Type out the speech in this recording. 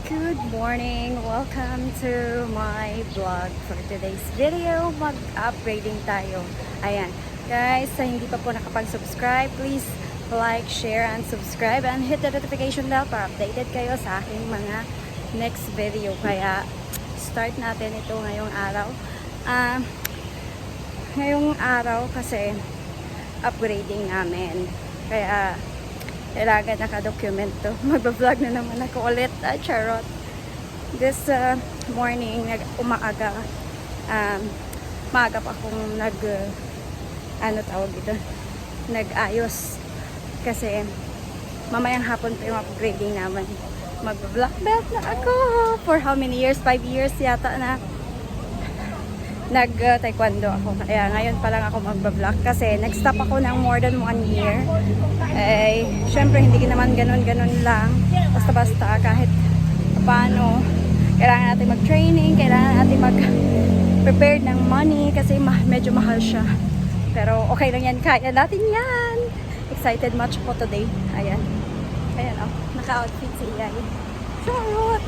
Good morning! Welcome to my vlog. For today's video, mag-upgrading tayo. Ayan. Guys, sa hindi pa po nakapag-subscribe, please like, share, and subscribe. And hit the notification bell para updated kayo sa aking mga next video. Kaya, start natin ito ngayong araw. Ngayong araw kasi upgrading namin. Kaya, kailangan naka-document to. Mag-vlog na naman ako ulit. Charot. This morning, umaaga. Maaga pa akong nag-ayos. Kasi, mamayang hapon pa yung upgrading naman. Mag-black belt na ako. For how many years? 5 years yata na nag-taekwondo ako. Kaya ngayon pa lang ako mag-vlog kasi nag-stop ako ng more than 1 year. Eh, syempre hindi naman ganun-ganun lang. Basta-basta kahit paano. Kailangan natin mag-training, kailangan natin mag-prepare ng money kasi medyo mahal siya. Pero okay lang yan, kaya natin yan. Excited much po today. Ayan. Ayan oh, naka-outfit si Iyay. Charot!